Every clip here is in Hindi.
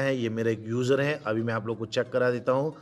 हैं, ये मेरे एक यूज़र हैं। अभी मैं आप लोग को चेक करा देता हूँ।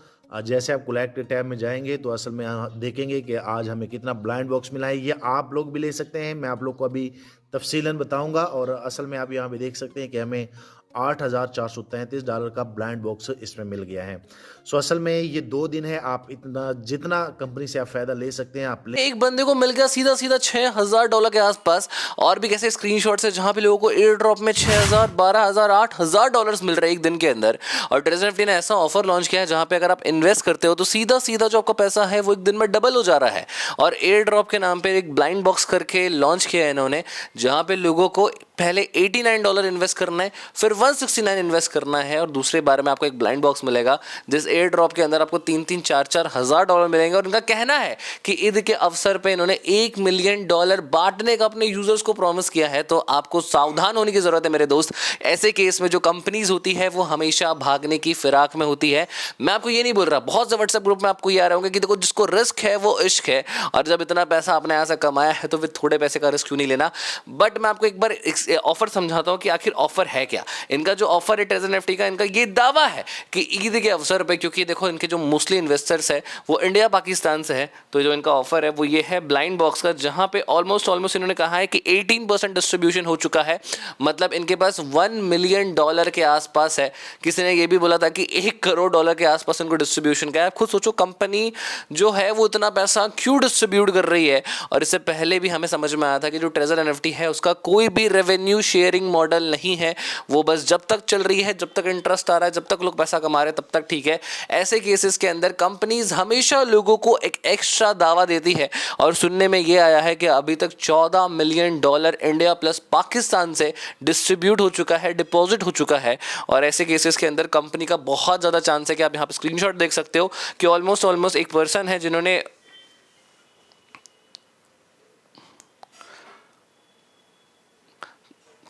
जैसे आप कोलैक्ट टैब में जाएँगे तो असल में देखेंगे कि आज हमें कितना ब्लाइंड बॉक्स मिला है। ये आप लोग भी ले सकते हैं। मैं आप लोग को अभी तफ़सीलन बताऊँगा और असल में आप यहाँ पे देख सकते हैं कि हमें $8,433 का ब्लाइंड बॉक्स इसमें मिल गया है। सो असल में ये 2 दिन है, आप इतना जितना कंपनी से आप फ़ायदा ले सकते हैं आप ले। एक बंदे को मिल गया सीधा सीधा $6,000 के आसपास। और भी कैसे स्क्रीनशॉट्स है जहां पे लोगों को एयर ड्रॉप में 6,000, 12,000, $8,000 मिल रहे हैं एक दिन के अंदर। और ट्रेजर निफ्टी ने ऐसा ऑफर लॉन्च किया है जहां पे अगर आप इन्वेस्ट करते हो तो सीधा सीधा जो आपका पैसा है वो एक दिन में डबल हो जा रहा है। और एयर ड्रॉप के नाम पे एक ब्लाइंड बॉक्स करके लॉन्च किया है इन्होंने, जहां पे लोगों को पहले $89 इन्वेस्ट करना है, फिर $169 इन्वेस्ट करना है, और दूसरे बार में आपको एक ब्लाइंड बॉक्स मिलेगा जिस एयर ड्रॉप के अंदर आपको 3-3, 4-4 हज़ार डॉलर मिलेंगे। और इनका कहना है कि ईद के अवसर पे इन्होंने $1 मिलियन बांटने का अपने यूजर्स को प्रॉमिस किया है। तो आपको सावधान होने की जरूरत है मेरे दोस्त। ऐसे केस में जो कंपनीज होती है वो हमेशा भागने की फिराक में होती है। मैं आपको ये नहीं बोल रहा, बहुत से व्हाट्सएप ग्रुप में आपको ये आ रहे होंगे कि देखो जिसको रिस्क है वो इश्क है, और जब इतना पैसा आपने यहाँ से कमाया है तो फिर थोड़े पैसे का रिस्क क्यों नहीं लेना। बट मैं आपको एक बार ऑफर समझाता हूँ कि आखिर ऑफर है क्या। इनका जो ऑफर है ट्रेजर निफ्टी का, इनका ये दावा है कि ईद के अवसर पे, क्योंकि देखो इनके जो मोस्टली इन्वेस्टर्स है वो इंडिया पाकिस्तान से है, तो जो इनका ऑफर है वो ये है ब्लाइंड बॉक्स का, जहां पे ऑलमोस्ट इन्होंने कहा है कि 18% डिस्ट्रीब्यूशन हो चुका है। मतलब इनके पास $1 मिलियन के आसपास है। किसी ने ये भी बोला था कि $1 करोड़ के आसपास इनको डिस्ट्रीब्यूशन का है। आप खुद सोचो कंपनी जो है वो इतना पैसा क्यों डिस्ट्रीब्यूट कर रही है। और इससे पहले भी हमें समझ में आया था कि जो ट्रेजर एनएफटी है उसका कोई भी रेवेन्यू शेयरिंग मॉडल नहीं है। वो बस जब तक चल रही है, जब तक इंटरेस्ट आ रहा है, जब तक लोग पैसा कमा रहे हैं तब तक ठीक है। ऐसे केसेस के अंदर कंपनीज हमेशा लोगों को एक एक्स्ट्रा दावा देती है, और सुनने में ये आया है कि अभी तक $14 मिलियन इंडिया प्लस पाकिस्तान से डिस्ट्रीब्यूट हो चुका है, डिपॉजिट हो चुका है। और ऐसे केसेस के अंदर कंपनी का बहुत ज़्यादा चांस है कि आप यहाँ पे स्क्रीनशॉट देख सकते हो कि ऑलमोस्ट एक पर्सन है जिन्होंने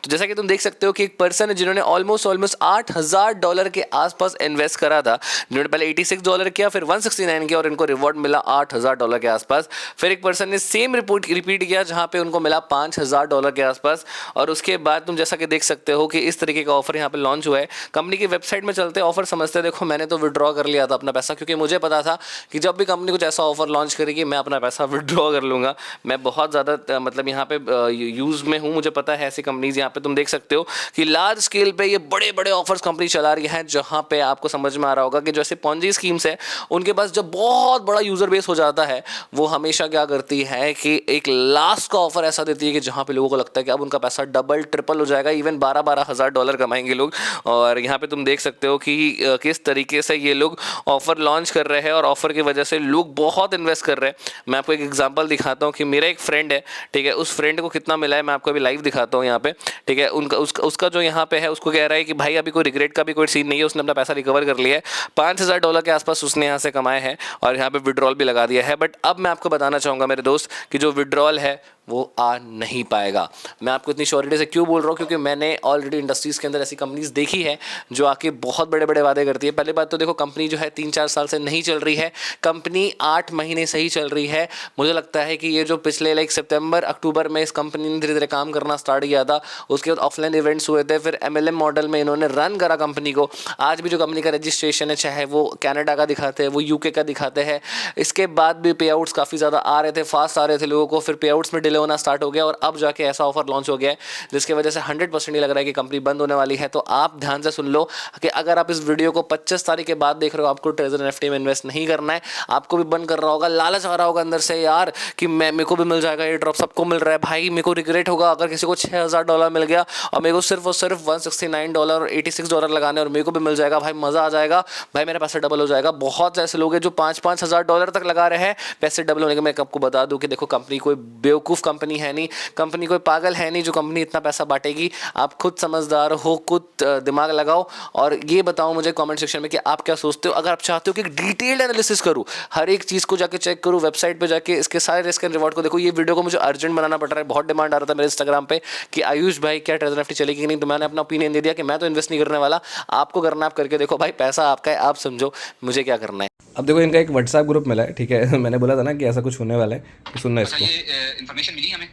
तो जैसा कि तुम देख सकते हो कि एक पर्सन है जिन्होंने ऑलमोस्ट $8,000 के आसपास इन्वेस्ट करा था। जिन्होंने पहले $86 किया, फिर $169 किया, और इनको रिवॉर्ड मिला $8,000 के आसपास। फिर एक पर्सन ने सेम रिपीट किया जहां पे उनको मिला $5,000 के आसपास। और उसके बाद तुम जैसा कि देख सकते हो कि इस तरीके का ऑफर यहाँ पे लॉन्च हुआ है। कंपनी की वेबसाइट में चलते ऑफर समझते। देखो मैंने तो विड्रॉ कर लिया था अपना पैसा, क्योंकि मुझे पता था कि जब भी कंपनी कुछ ऐसा ऑफर लॉन्च करेगी मैं अपना पैसा विड्रॉ कर लूँगा। मैं बहुत ज़्यादा मतलब यहाँ पे यूज़ में हूँ, मुझे पता है ऐसी कंपनीज। यहाँ पे तुम देख सकते हो कि लार्ज स्केल पे ये बड़े बड़े ऑफर्स कंपनी चला रही है, जहां पे आपको समझ में आ रहा होगा कि जैसे पॉन्जी स्कीम्स है, उनके पास जब बहुत बड़ा यूजर बेस हो जाता है वो हमेशा क्या करती है कि एक लास्ट का ऑफर ऐसा देती है कि जहां पे लोगों को लगता है कि अब उनका पैसा डबल ट्रिपल हो जाएगा, इवन $12,000 कमाएंगे लोग। और यहाँ पे तुम देख सकते हो कि किस तरीके से ये लोग ऑफर लॉन्च कर रहे हैं, और ऑफर की वजह से लोग बहुत इन्वेस्ट कर रहे हैं। मैं आपको एक एग्जांपल दिखाता हूँ कि मेरा एक फ्रेंड है, ठीक है, उस फ्रेंड को कितना मिला है मैं आपको अभी लाइव दिखाता हूँ यहाँ पे, ठीक है। उसका जो यहाँ पे है उसको कह रहा है कि भाई अभी कोई रिग्रेट का भी कोई सीन नहीं है, उसने अपना पैसा रिकवर कर लिया है। $5,000 के आसपास उसने यहाँ से कमाए हैं, और यहाँ पे विड्रॉल भी लगा दिया है। बट अब मैं आपको बताना चाहूँगा मेरे दोस्त कि जो विड्रॉल है वो आ नहीं पाएगा। मैं आपको इतनी श्योरिटी से क्यों बोल रहा हूँ, क्योंकि मैंने ऑलरेडी इंडस्ट्रीज़ के अंदर ऐसी कंपनीज देखी है जो आके बहुत बड़े बड़े वादे करती है। पहले बात तो देखो कंपनी जो है 3-4 साल से नहीं चल रही है, कंपनी 8 महीने से ही चल रही है। मुझे लगता है कि ये जो पिछले सितंबर अक्टूबर में इस कंपनी ने धीरे धीरे काम करना स्टार्ट किया था, उसके बाद ऑफलाइन इवेंट्स हुए थे, फिर MLM मॉडल में इन्होंने रन करा कंपनी को। आज भी जो कंपनी का रजिस्ट्रेशन है, चाहे वो कनाडा का दिखाते हैं, वो UK का दिखाते हैं, इसके बाद भी पे आउट्स काफ़ी ज़्यादा आ रहे थे, फास्ट आ रहे थे लोगों को, फिर पे आउट्स में डिले होना स्टार्ट हो गया, और अब जाके ऐसा ऑफर लॉन्च हो गया है जिसकी वजह से 100% ही लग रहा है कि कंपनी बंद होने वाली है। तो आप ध्यान से सुन लो कि अगर आप इस वीडियो को 25 तारीख के बाद देख रहे हो, आपको ट्रेजर एनएफटी में इन्वेस्ट नहीं करना है। आपको भी बंद कर रहा होगा, लालच आ रहा होगा अंदर से यार कि मेरे को भी मिल जाएगा ये ड्रॉप, सबको मिल रहा है भाई, मेरे को रिग्रेट होगा अगर किसी को $6,000 मिल गया और मेरे को सिर्फ और सिर्फ $169 और $86 लगाने, और मेरे को भी मिल जाएगा भाई, मज़ा आ जाएगा भाई, मेरा पैसा डबल हो जाएगा। बहुत से ऐसे लोग हैं जो $5,000 तक लगा रहे हैं पैसे डबल होने के। मैं आपको बता दूं कि देखो कंपनी कोई बेवकूफ़ कंपनी है नहीं, कंपनी कोई पागल है नहीं जो कंपनी इतना पैसा बांटेगी। आप खुद समझदार हो, खुद दिमाग लगाओ और ये बताओ मुझे कमेंट सेक्शन में कि आप क्या सोचते हो। अगर आप चाहते हो कि डिटेल्ड एनालिसिस करूँ, हर एक चीज़ को जाके चेक करूँ, वेबसाइट पे जाके इसके सारे रिस्क एंड रिवॉर्ड को देखो। ये वीडियो को मुझे अर्जेंट बनाना पड़ रहा है, बहुत डिमांड आ रहा था मेरे इंस्टाग्राम पे कि आयुष भाई क्या ट्रेजर एनएफटी चलेगी कि नहीं, तो मैंने अपना ओपिनियन दे दिया कि मैं तो इन्वेस्ट नहीं करने वाला। आपको करना आप करके देखो भाई, पैसा आपका है, आप समझो मुझे क्या करना है। अब देखो इनका एक व्हाट्सएप ग्रुप मिला है, ठीक है। मैंने बोला था ना कि ऐसा कुछ होने वाला है, तो सुनना इसको। ये इन्फॉर्मेशन मिली हमें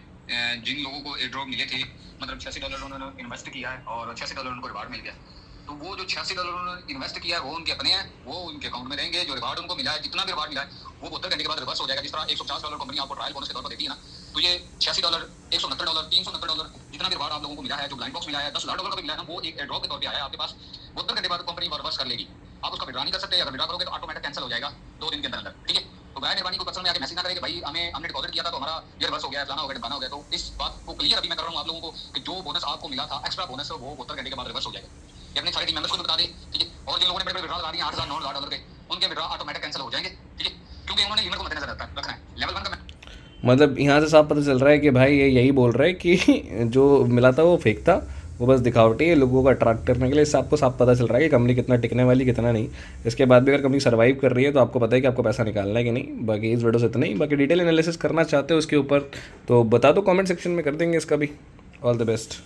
जिन लोगों को एयर ड्रॉप मिले थे, मतलब $86 उन्होंने इन्वेस्ट किया है और $86 उनको रिवार्ड मिल गया। तो वो जो $86 उन्होंने इन्वेस्ट किया है वो उनके अपने हैं, वो उनके अकाउंट में रहेंगे। जो रिवार्ड उनको मिला है, जितना भी रिवार्ड मिला है, वो 72 घंटे के बाद रिवर्स हो जाएगा। जिस तरह $150 कंपनी आपको ट्रायल बोनस के तौर पर देती है ना, तो ये $86, $169, $369 जितना भी रिवार्ड आप लोगों को मिला है, जो ब्लाइंड बॉक्स मिला है, $10,000 का भी मिला है ना, वो एक एयरड्रॉप के तौर पर आया है आपके पास। 72 घंटे बाद कंपनी रिवर्स कर लेगी। आप उसका विड्रॉ नहीं कर सकते। अगर विड्रॉ करोगे तो ऑटोमेटिक कैंसिल हो जाएगा 2 दिन के अंदर अंदर, ठीक है। तो बराए मेहरबानी को पर्सन में आके मैसेज ना करें कि भाई हमने डिपॉजिट किया था तो हमारा ये रिवर्स हो गया, फलाना हो गया, ढिमकाना हो गया। तो इस बात को क्लियर अभी मैं कर रहा हूँ आप लोगों को कि जो बोनस आपको मिला था, एक्स्ट्रा बोनस, वो 72 घंटे के बाद रिवर्स हो जाएगा। ये अपने सारे टीम मेंबर्स को बता दें, ठीक है। और जिन लोगों ने बड़े बड़े विड्रॉ लगा दिए $8,000 $9,000 के, उनके विड्रॉ ऑटोमेटिक कैंसिल हो जाएंगे, ठीक है, क्योंकि उन्होंने लिमिट को मद्देनजर रखना है। लेवल 1 का मतलब यहाँ से साफ पता चल रहा है कि भाई ये यही बोल रहा है कि जो मिला था वो फेक था, वो बस दिखावटी है लोगों को अट्रैक्ट करने के लिए। इससे आपको साफ पता चल रहा है कि कंपनी कितना टिकने वाली कितना नहीं। इसके बाद भी अगर कंपनी सर्वाइव कर रही है तो आपको पता है कि आपको पैसा निकालना है कि नहीं। बाकी इस वीडियो से इतना ही। बाकी डिटेल एनालिसिस करना चाहते हो उसके ऊपर तो बता दो, कमेंट सेक्शन में कर देंगे इसका भी। All the best.